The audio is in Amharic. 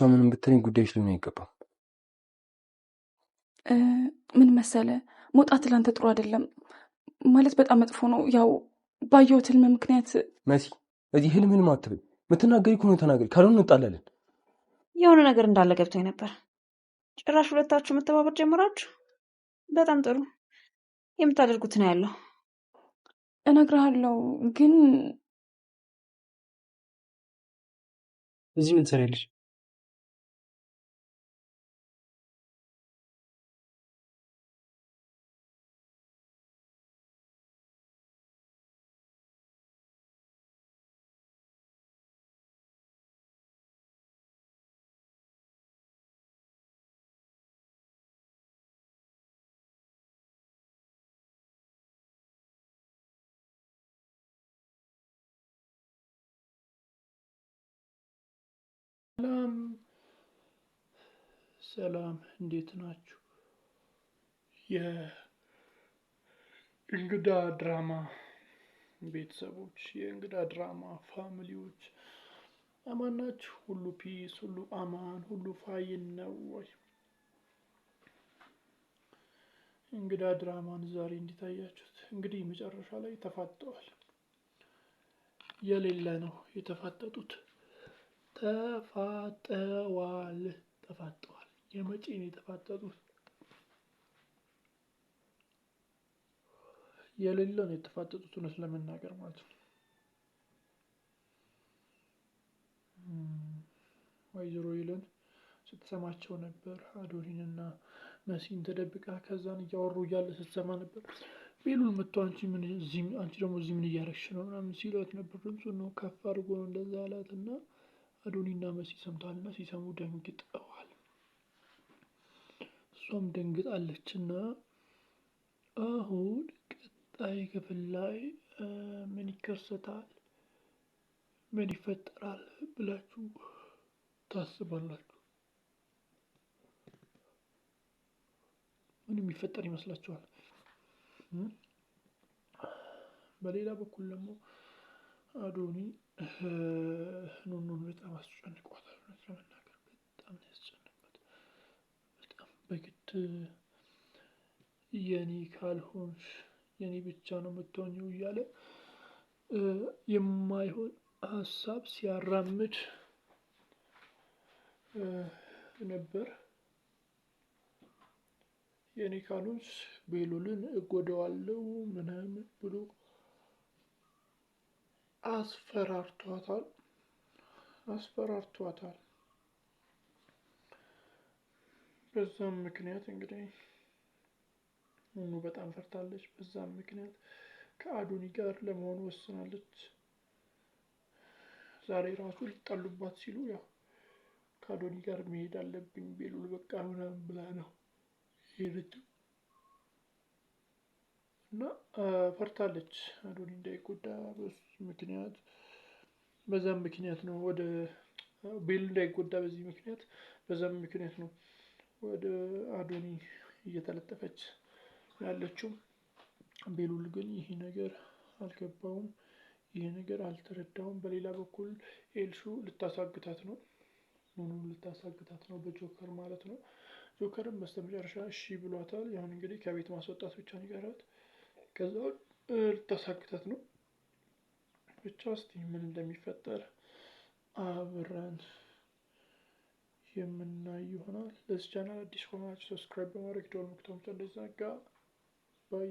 ምንም ብትለኝ ጉዳይሽ ሊሆን አይገባም። ምን መሰለ መውጣት ላንተ ጥሩ አይደለም ማለት በጣም መጥፎ ነው። ያው ባየሁት ህልም ምክንያት መሲ እዚህ ህልም አትበይ። የምትናገሪ ከሆነ ተናገሪ፣ ካልሆነ እንጣላለን። የሆነ ነገር እንዳለ ገብቶኝ ነበር። ጭራሽ ሁለታችሁ መተባበር ጀምራችሁ። በጣም ጥሩ። የምታደርጉት ነው ያለው። እነግርሃለሁ ግን እዚህ ምን ትሰሪያለሽ? ሰላም እንዴት ናችሁ? የእንግዳ ድራማ ቤተሰቦች፣ የእንግዳ ድራማ ፋሚሊዎች አማን ናችሁ? ሁሉ ፒስ፣ ሁሉ አማን፣ ሁሉ ፋይን ነው ወይ? እንግዳ ድራማን ዛሬ እንዲታያችሁት እንግዲህ መጨረሻ ላይ ተፋጠዋል። የሌለ ነው የተፋጠጡት። ተፋጠዋል። የመጪን የተፋጠጡት የሌለ ነው የተፋጠጡት። እውነት ለመናገር ማለት ነው። ወይዘሮ ይለን ስትሰማቸው ነበር። አዶኒንና መሲን ተደብቃ ከዛን እያወሩ እያለ ስትሰማ ነበር። ቤሉል መጥቶ አንቺ ደግሞ እዚህ ምን እያረግሽ ነው ምናምን ሲሏት ነበር። ድምፁን ነው ከፍ አድርጎ ነው እንደዛ አላት እና አዶኒና መሲ ሰምተዋልና ሲሰሙ ደንግጠዋል። እሷም ደንግጣለችና አሁን ቀጣይ ክፍል ላይ ምን ይከሰታል፣ ምን ይፈጠራል ብላችሁ ታስባላችሁ? ምን የሚፈጠር ይመስላችኋል? በሌላ በኩል ደግሞ አዶኒ ኑኑን በጣም አስጨንቋታል። እውነት ለመናገር በጣም ያስጨንቋት። በጣም በግድ የኔ ካልሆንሽ የኔ ብቻ ነው የምትሆኚው እያለ የማይሆን ሀሳብ ሲያራምድ ነበር። የኔ ካልሆንሽ ቤሉልን እጎዳዋለሁ ምናምን ብሎ አስፈራርቷታል። በዛም ምክንያት እንግዲህ ኑኑ በጣም ፈርታለች። በዛም ምክንያት ከአዶኒ ጋር ለመሆን ወስናለች። ዛሬ ራሱ ሊጣሉባት ሲሉ ያው ከአዶኒ ጋር መሄድ አለብኝ ቤሉል በቃ ምናምን ብላ ነው ሄደችው እና ፈርታለች አዶኒ እንዳይጎዳ ምክንያት። በዛም ምክንያት ነው ወደ ቤሉል እንዳይጎዳ በዛም ምክንያት ነው ወደ አዶኒ እየተለጠፈች ያለችው። ቤሉል ግን ይሄ ነገር አልገባውም፣ ይሄ ነገር አልተረዳውም። በሌላ በኩል ኤልሹ ልታሳግታት ነው፣ ኑኑን ልታሳግታት ነው በጆከር ማለት ነው። ጆከርም በስተመጨረሻ እሺ ብሏታል። አሁን እንግዲህ ከቤት ማስወጣት ብቻ ነው የቀራት። ከዛ ልታሳግታት ነው። ብቻ እስቲ ምን እንደሚፈጠር አብረን የምናይ ይሆናል። ለዚህ ቻናል አዲስ ከሆናችሁ ሰብስክራይብ በማድረግ ደወል ምልክቱን እንዳይዘነጋ። ባይ